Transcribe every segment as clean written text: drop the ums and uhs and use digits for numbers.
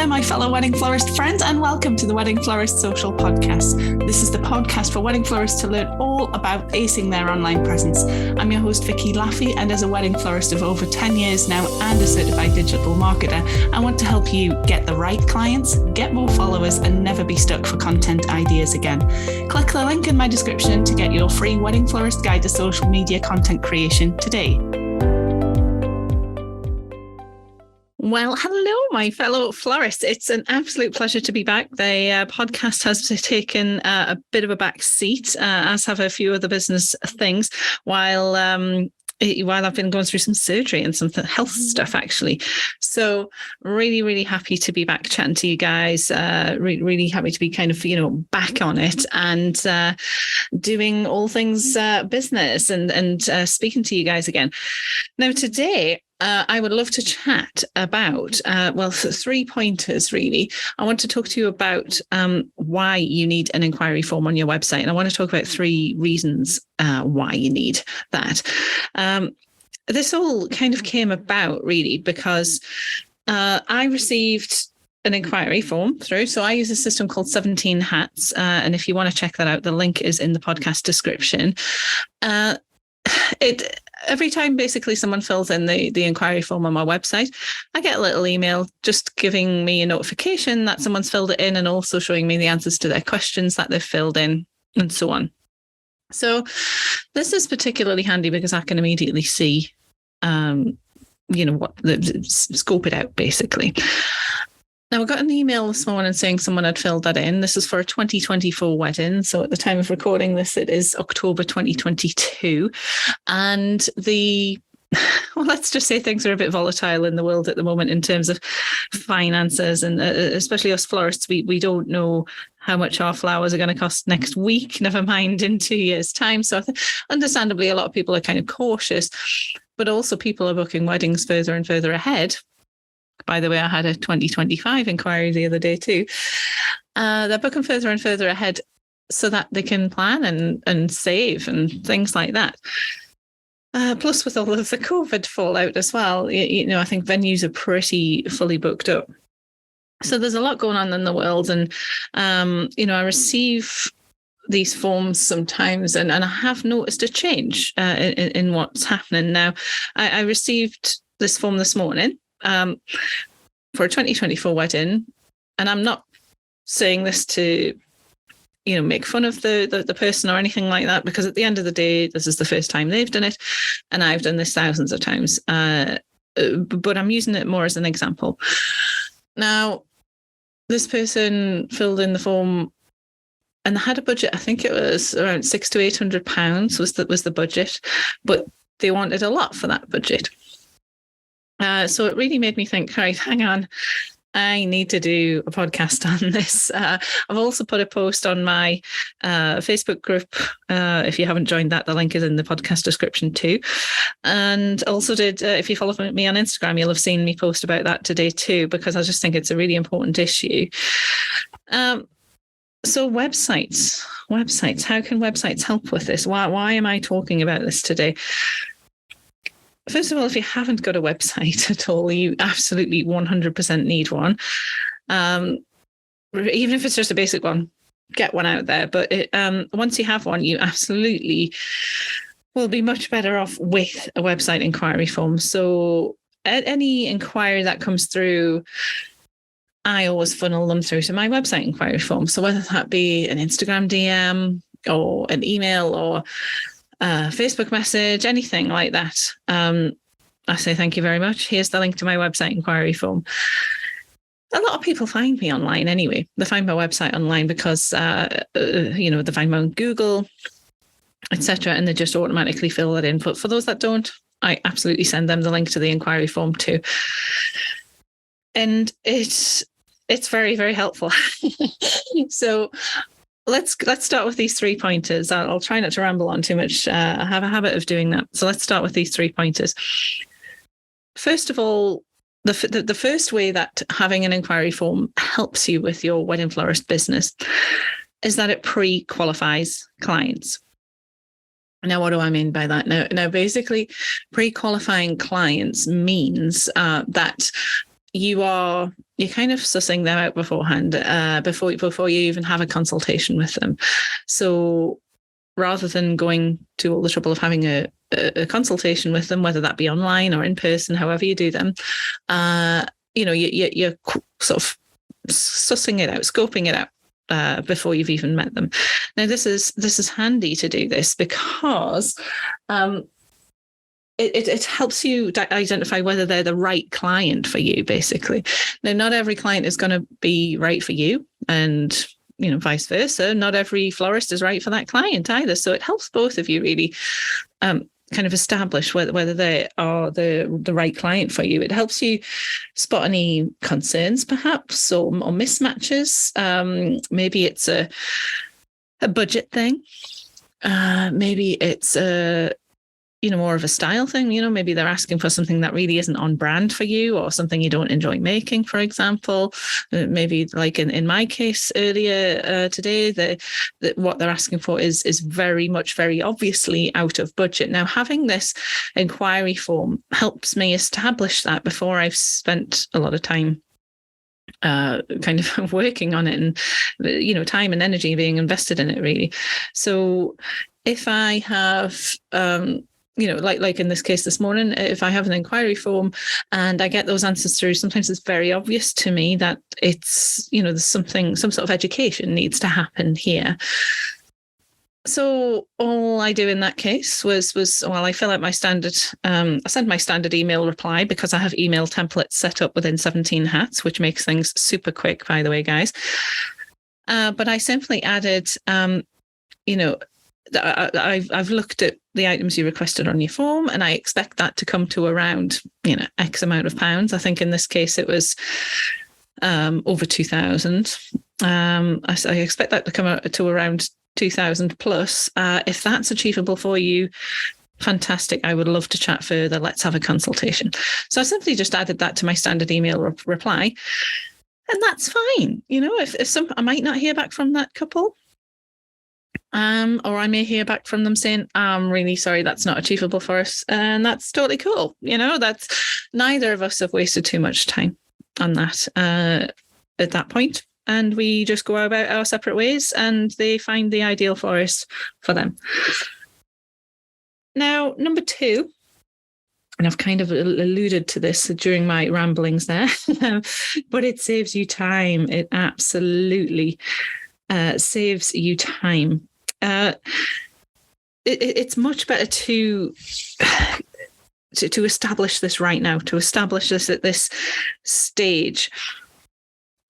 there, my fellow wedding florist friends, and welcome to the Wedding Florist Social Podcast. This is the podcast for wedding florists to learn all about acing their online presence. I'm your host, Vicky Laffey, and as a wedding florist of over 10 years now and a certified digital marketer, I want to help you get the right clients, get more followers, and never be stuck for content ideas again. Click the link in my description to get your free Wedding Florist Guide to social media content creation today. Well, hello, my fellow florists. It's an absolute pleasure to be back. The podcast has taken a bit of a back seat, as have a few other business things, while I've been going through some surgery and some health stuff, actually. So really happy to be back chatting to you guys. Really happy to be kind of, back on it and doing all things business and speaking to you guys again. Now, today, I would love to chat about, 3 pointers, really. I want to talk to you about why you need an inquiry form on your website. And I want to talk about 3 reasons why you need that. This all kind of came about, really, because I received an inquiry form through. So I use a system called 17 Hats. And if you want to check that out, the link is in the podcast description. Every time basically someone fills in the inquiry form on my website, I get a little email just giving me a notification that someone's filled it in and also showing me the answers to their questions that they've filled in and so on. So this is particularly handy because I can immediately see, scope it out basically. Now, I got an email this morning saying someone had filled that in. This is for a 2024 wedding. So at the time of recording this, it is October 2022. And let's just say things are a bit volatile in the world at the moment in terms of finances. And especially us florists, we don't know how much our flowers are going to cost next week, never mind in 2 years' time. So understandably, a lot of people are kind of cautious, but also people are booking weddings further and further ahead. By the way, I had a 2025 inquiry the other day too. They're booking further and further ahead so that they can plan and save and things like that. Plus, with all of the COVID fallout as well, I think venues are pretty fully booked up. So there's a lot going on in the world. And, I receive these forms sometimes, and I have noticed a change in what's happening now. I received this form this morning. For a 2024 wedding, and I'm not saying this to, make fun of the person or anything like that, because at the end of the day, this is the first time they've done it, and I've done this thousands of times. But I'm using it more as an example. Now, this person filled in the form and had a budget. I think it was around £600 to £800 was the budget, but they wanted a lot for that budget. So it really made me think, right, hang on, I need to do a podcast on this. I've also put a post on my Facebook group. If you haven't joined that, the link is in the podcast description too. And also if you follow me on Instagram, you'll have seen me post about that today too, because I just think it's a really important issue. So websites, how can websites help with this? Why am I talking about this today? First of all, if you haven't got a website at all, you absolutely 100% need one. Even if it's just a basic one, get one out there. But once you have one, you absolutely will be much better off with a website inquiry form. So any inquiry that comes through, I always funnel them through to my website inquiry form. So whether that be an Instagram DM or an email or Facebook message, anything like that. I say thank you very much. Here's the link to my website inquiry form. A lot of people find me online anyway. They find my website online because, they find me on Google, etc., and they just automatically fill that in. But for those that don't, I absolutely send them the link to the inquiry form too. And it's very, very helpful. So Let's start with these 3 pointers. I'll try not to ramble on too much. I have a habit of doing that. So let's start with these 3 pointers. First of all, the first way that having an inquiry form helps you with your wedding florist business is that it pre-qualifies clients. Now, what do I mean by that? Now, basically, pre-qualifying clients means that you're kind of sussing them out beforehand, before you even have a consultation with them. So rather than going to all the trouble of having a consultation with them, whether that be online or in person, however you do them, you're sort of sussing it out, scoping it out before you've even met them. Now, this is handy to do this because it helps you identify whether they're the right client for you, basically. Now, not every client is going to be right for you, and vice versa. Not every florist is right for that client either. So it helps both of you really kind of establish whether they are the right client for you. It helps you spot any concerns, perhaps, or mismatches. Maybe it's a budget thing. Maybe it's more of a style thing. Maybe they're asking for something that really isn't on brand for you, or something you don't enjoy making, for example. Maybe like in my case earlier today, what they're asking for is very obviously out of budget. Now, having this inquiry form helps me establish that before I've spent a lot of time kind of working on it, and time and energy being invested in it, really. So if I have like in this case this morning, if I have an inquiry form and I get those answers through, sometimes it's very obvious to me that it's, there's some sort of education needs to happen here. So all I do in that case was I fill out my standard, I send my standard email reply, because I have email templates set up within 17 Hats, which makes things super quick, by the way, guys. But I simply added, I've looked at the items you requested on your form, and I expect that to come to around, X amount of pounds. I think in this case it was over 2,000. I expect that to come out to around 2,000 plus. If that's achievable for you, fantastic. I would love to chat further. Let's have a consultation. So I simply just added that to my standard email reply, and that's fine. If I might not hear back from that couple. Or I may hear back from them saying, I'm really sorry, that's not achievable for us. And that's totally cool. That's neither of us have wasted too much time on that at that point. And we just go about our separate ways, and they find the ideal florist for them. Now, number 2, and I've kind of alluded to this during my ramblings there, but it saves you time. It absolutely saves you time. It's much better to establish this right now, to establish this at this stage,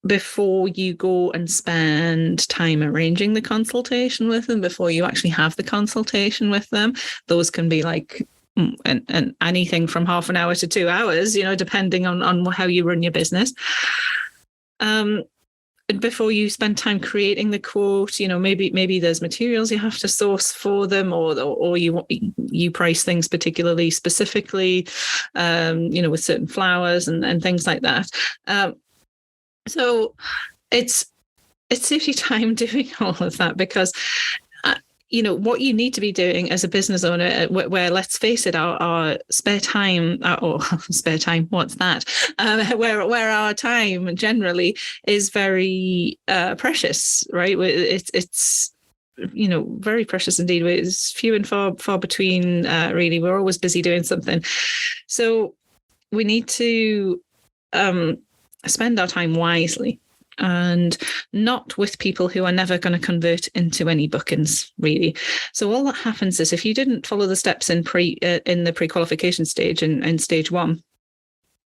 before you go and spend time arranging the consultation with them, before you actually have the consultation with them. Those can be like and anything from half an hour to 2 hours, depending on how you run your business. Before you spend time creating the quote, maybe there's materials you have to source for them, or you price things particularly specifically, with certain flowers and things like that. So it saves you time doing all of that, because what you need to be doing as a business owner, where let's face it, our spare time, spare time, what's that? Where our time generally is very precious, right? It's very precious indeed. It's few and far between, really. We're always busy doing something. So we need to spend our time wisely, and not with people who are never going to convert into any bookings, really. So all that happens is, if you didn't follow the steps in the pre-qualification stage, in stage 1,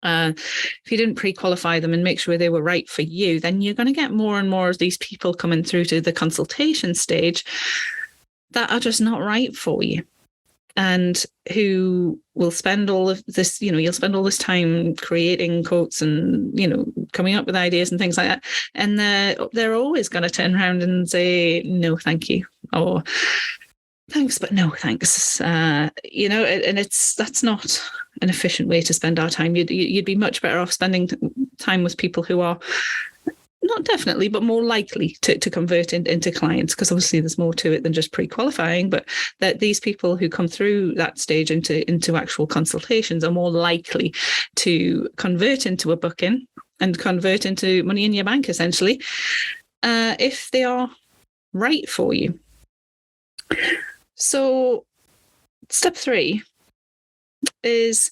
if you didn't pre-qualify them and make sure they were right for you, then you're going to get more and more of these people coming through to the consultation stage that are just not right for you, and who will spend all of this, you'll spend all this time creating quotes and, coming up with ideas and things like that. And they're always going to turn around and say, no, thank you. Or thanks, but no, thanks. And that's not an efficient way to spend our time. You'd be much better off spending time with people who are not definitely, but more likely to convert into clients, because obviously there's more to it than just pre-qualifying, but that these people who come through that stage into actual consultations are more likely to convert into a booking and convert into money in your bank, essentially, if they are right for you. So step 3 is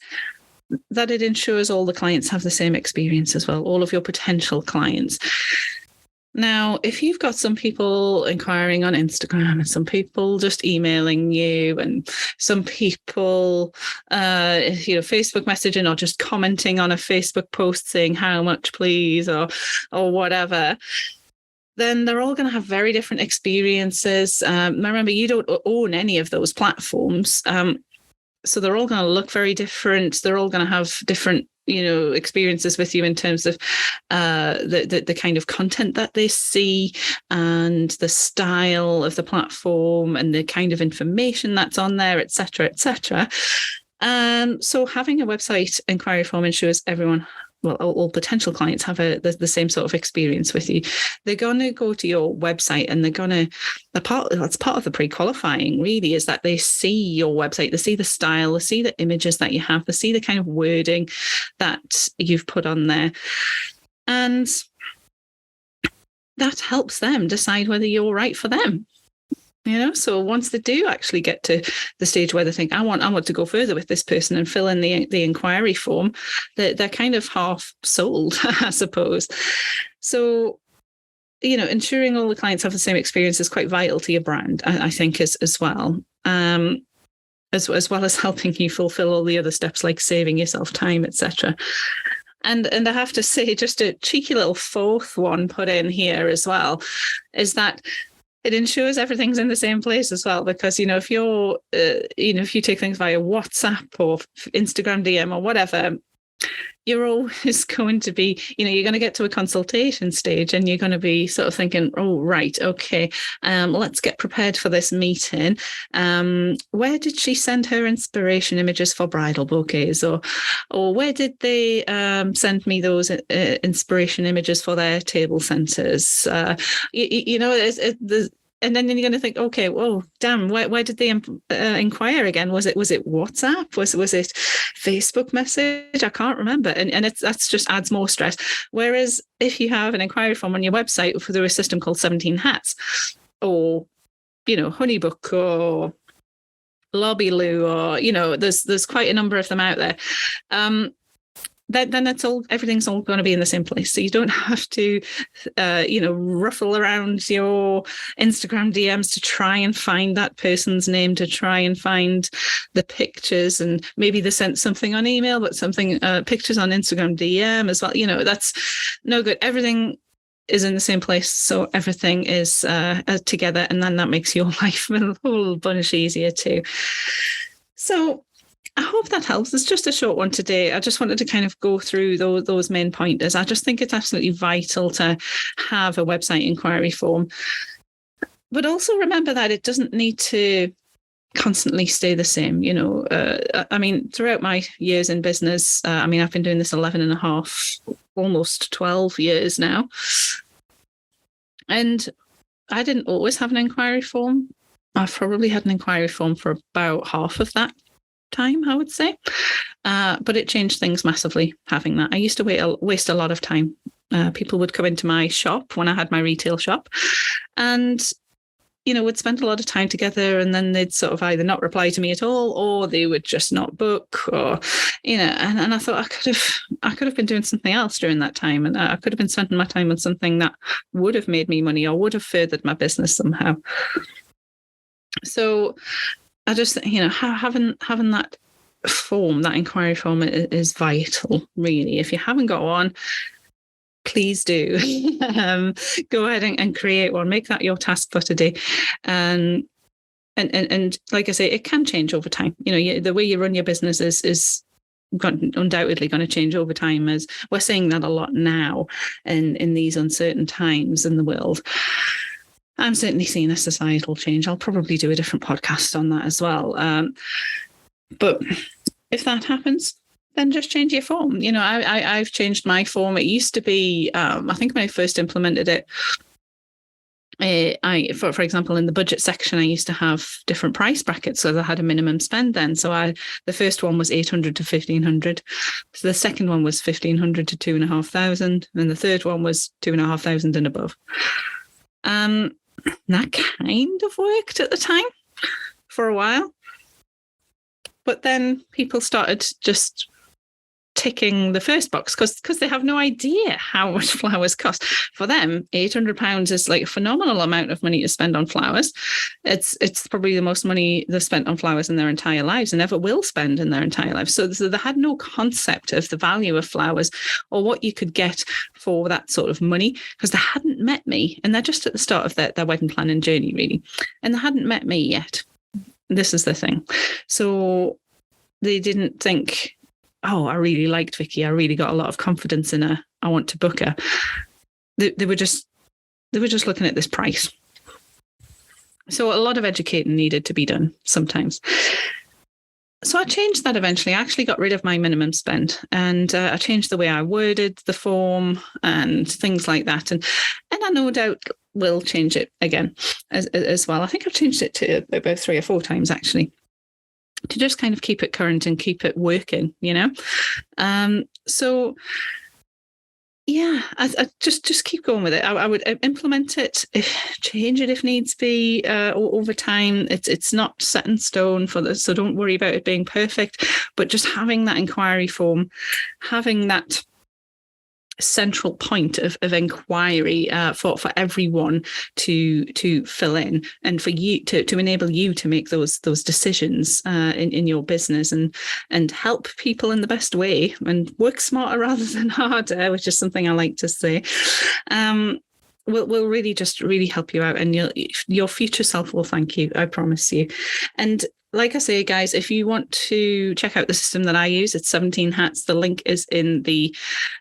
that it ensures all the clients have the same experience as well, all of your potential clients. Now, if you've got some people inquiring on Instagram and some people just emailing you and some people, Facebook messaging or just commenting on a Facebook post saying how much please or whatever, then they're all going to have very different experiences. Remember, you don't own any of those platforms. So they're all going to look very different. They're all going to have different, experiences with you in terms of the kind of content that they see and the style of the platform and the kind of information that's on there, et cetera, et cetera. So having a website inquiry form ensures everyone, well, all potential clients have the same sort of experience with you. They're going to go to your website and that's part of the pre-qualifying really, is that they see your website, they see the style, they see the images that you have, they see the kind of wording that you've put on there. And that helps them decide whether you're right for them. So once they do actually get to the stage where they think, I want to go further with this person and fill in the inquiry form, they're kind of half sold, I suppose. So, ensuring all the clients have the same experience is quite vital to your brand, I think, as well. As well as helping you fulfill all the other steps like saving yourself time, etc. And I have to say, just a cheeky little 4th one put in here as well, is that it ensures everything's in the same place as well, because, if you're, if you take things via WhatsApp or Instagram DM or whatever, you're always going to be, you're going to get to a consultation stage and you're going to be sort of thinking, oh, right, okay, let's get prepared for this meeting. Where did she send her inspiration images for bridal bouquets? Or where did they send me those inspiration images for their table centers? And then you're going to think, okay, well, damn, where did they inquire again? Was it WhatsApp? Was it Facebook message? I can't remember. And that's just adds more stress. Whereas if you have an inquiry form on your website through a system called 17 Hats or, Honeybook or Lobbyloo or, there's quite a number of them out there. Then everything's all going to be in the same place. So you don't have to, ruffle around your Instagram DMs to try and find that person's name, to try and find the pictures. And maybe they sent something on email, but pictures on Instagram DM as well. That's no good. Everything is in the same place. So everything is together. And then that makes your life a whole bunch easier too. So I hope that helps. It's just a short one today. I just wanted to kind of go through those main pointers. I just think it's absolutely vital to have a website inquiry form. But also remember that it doesn't need to constantly stay the same. Throughout my years in business, I've been doing this 11 and a half, almost 12 years now. And I didn't always have an inquiry form. I've probably had an inquiry form for about half of that time, I would say, but it changed things massively having that. I used to waste a lot of time. People would come into my shop when I had my retail shop and would spend a lot of time together, and then they'd sort of either not reply to me at all or they would just not book, or and I thought I could have been doing something else during that time, and I could have been spending my time on something that would have made me money or would have furthered my business somehow. So I just, having that form, that inquiry form is vital, really. If you haven't got one, please do. Go ahead and create one. Make that your task for today. And like I say, it can change over time. The way you run your business is undoubtedly going to change over time, as we're seeing that a lot now in these uncertain times in the world. I'm certainly seeing a societal change. I'll probably do a different podcast on that as well. But if that happens, then just change your form. I've changed my form. It used to be, I think when I first implemented it, for example, in the budget section, I used to have different price brackets, so I had a minimum spend then. So the first one was 800 to 1500. So the second one was 1500 to 2,500, and the third one was 2,500 and above. That kind of worked at the time for a while, but then people started just ticking the first box because they have no idea how much flowers cost. For them, £800 is like a phenomenal amount of money to spend on flowers. It's probably the most money they've spent on flowers in their entire lives and ever will spend in their entire lives. So they had no concept of the value of flowers or what you could get for that sort of money, because they hadn't met me, and they're just at the start of their wedding planning journey, really, and they hadn't met me yet. This is the thing. So they didn't think, oh, I really liked Vicky, I really got a lot of confidence in her, I want to book her. They were just looking at this price. So a lot of educating needed to be done sometimes. So I changed that eventually. I actually got rid of my minimum spend, and I changed the way I worded the form and things like that. And I no doubt will change it again as well. I think I've changed it to about 3 or 4 times actually, to just kind of keep it current and keep it working, So yeah, I just keep going with it. I would implement it, change it if needs be over time. It's not set in stone for this, so don't worry about it being perfect. But just having that inquiry form, having that central point of inquiry for everyone to fill in, and for you to enable you to make those decisions in your business and help people in the best way and work smarter rather than harder, which is something I like to say. Will really help you out, and your future self will thank you, I promise you. And like I say, guys, if you want to check out the system that I use, it's 17 Hats. The link is in the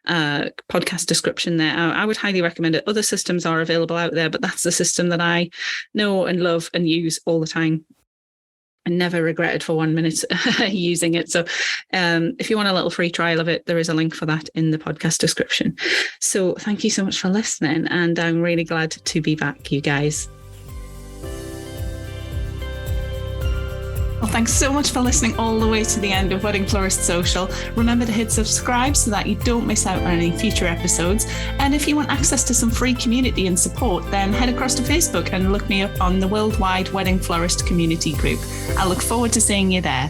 podcast description there. I would highly recommend it. Other systems are available out there, but that's the system that I know and love and use all the time. I never regretted for 1 minute using it. So if you want a little free trial of it, there is a link for that in the podcast description. So thank you so much for listening, and I'm really glad to be back, you guys. Well, thanks so much for listening all the way to the end of Wedding Florist Social. Remember to hit subscribe so that you don't miss out on any future episodes. And if you want access to some free community and support, then head across to Facebook and look me up on the Worldwide Wedding Florist Community Group. I look forward to seeing you there.